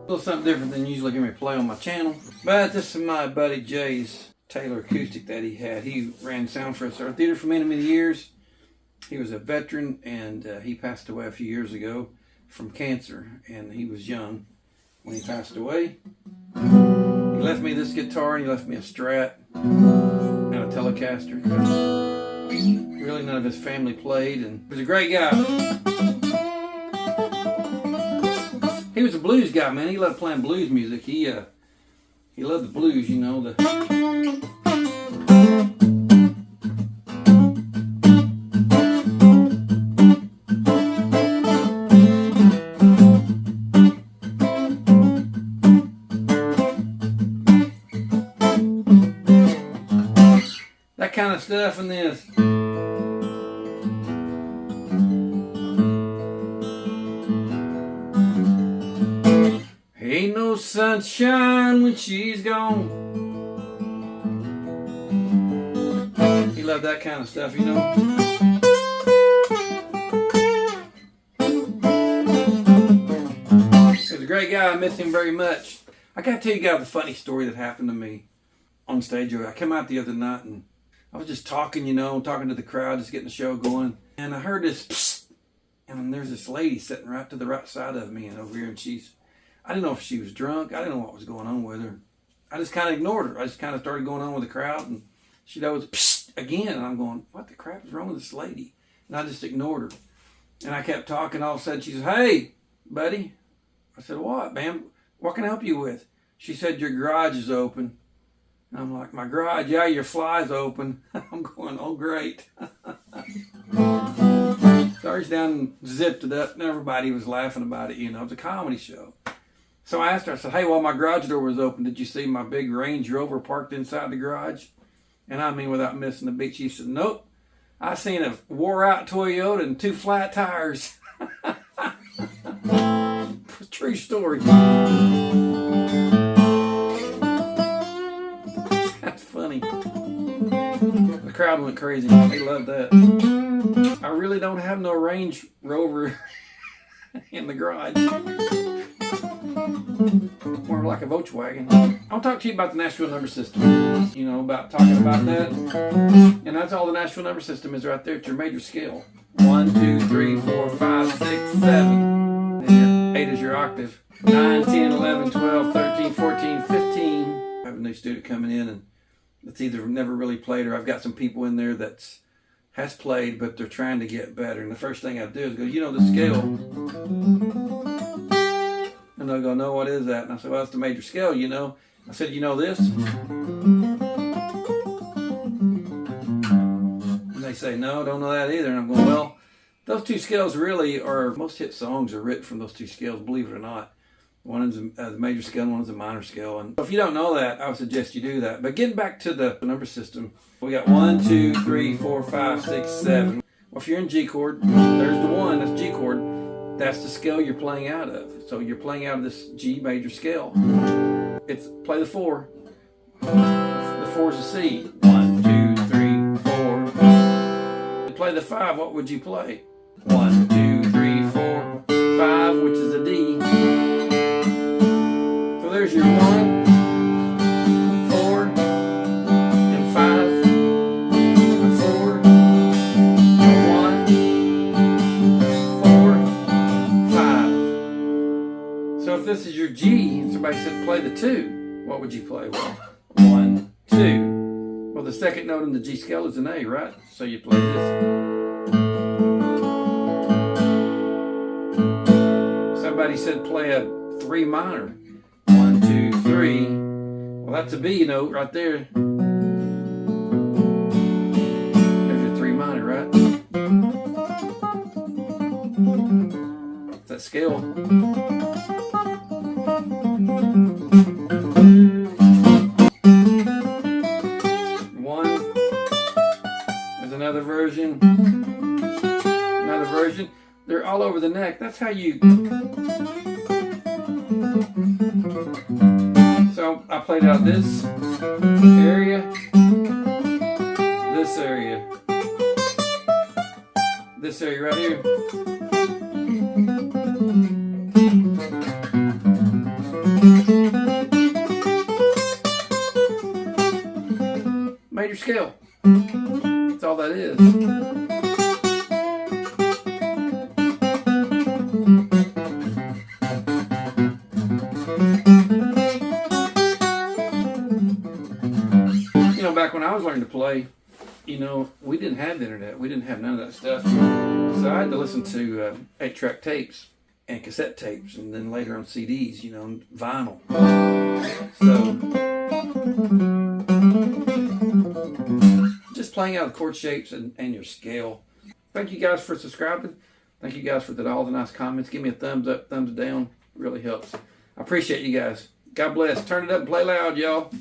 little something different than you usually hear me play on my channel. But this is my buddy Jay's Taylor acoustic that he had. He ran sound for us at our theater for many, many years. He was a veteran, and he passed away a few years ago from cancer, and he was young when he passed away. He left me this guitar, and he left me a Strat and a Telecaster. Really none of his family played, and he was a great guy. He was a blues guy, man. He loved playing blues music. He loved the blues, you know. That kind of stuff in this. Ain't no sunshine when she's gone. He loved that kind of stuff, you know. He was a great guy. I miss him very much. I gotta tell you guys a funny story that happened to me on stage. I came out the other night and I was just talking, you know, talking to the crowd, just getting the show going. And I heard this psst, and there's this lady sitting right to the right side of me and over here, and I didn't know if she was drunk. I didn't know what was going on with her. I just kind of ignored her. I just kind of started going on with the crowd, and she goes, psst, again. And I'm going, what the crap is wrong with this lady? And I just ignored her. And I kept talking. All of a sudden, she says, hey, buddy. I said, what, ma'am? What can I help you with? She said, your garage is open. And I'm like, my garage? Yeah, your fly's open. I'm going, oh, great. So I reached down and zipped it up, and everybody was laughing about it. You know, it was a comedy show. So I asked her, I said, hey, while my garage door was open, did you see my big Range Rover parked inside the garage? And I mean, without missing a beat, she said, nope. I seen a wore-out Toyota and 2 flat tires. True story. That's funny. The crowd went crazy. They loved that. I really don't have no Range Rover in the garage. More like a Volkswagen. I'll talk to you about the Nashville number system. You know, about talking about that. And that's all the Nashville number system is right there. It's your major scale. 1, 2, 3, 4, 5, 6, 7. And your 8 is your octave. 9, 10, 11, 12, 13, 14, 15. I have a new student coming in, and it's either never really played, or I've got some people in there that has played, but they're trying to get better. And the first thing I do is go, you know the scale? And they'll go, no, what is that? And I said, well, it's the major scale, you know. I said, you know this? And they say, no, don't know that either. And I'm going, well, those 2 scales really are, most hit songs are written from those 2 scales, believe it or not. One is the major scale, and one is the minor scale. And if you don't know that, I would suggest you do that. But getting back to the number system, we got 1, 2, 3, 4, 5, 6, 7. Well, if you're in G chord, there's the 1, that's G chord. That's the scale you're playing out of. So you're playing out of this G major scale. It's play the 4. The 4 is a C. 1, 2, 3, 4. To play the 5, what would you play? 1, 2, 3, 4, 5, which is a D. So there's your 1, 4, and 5. A 4, a 1, 4, 5. So if this is your G, and somebody said play the 2, what would you play? Well, 1, 2. Well, the second note in the G scale is an A, right? So you play this. Somebody said play a 3 minor. 1, 2, 3. Well, that's a B note right there. There's your 3 minor, right? That's that scale. 1. There's another version. Another version. They're all over the neck. That's how you... So I played out this area, this area, this area right here. Major scale. That's all that is. You know, back when I was learning to play, you know, we didn't have the internet. We didn't have none of that stuff. So I had to listen to 8-track tapes and cassette tapes, and then later on CDs, you know, and vinyl. So just playing out the chord shapes and your scale. Thank you guys for subscribing. Thank you guys for all the nice comments. Give me a thumbs up, thumbs down. It really helps. I appreciate you guys. God bless. Turn it up and play loud, y'all.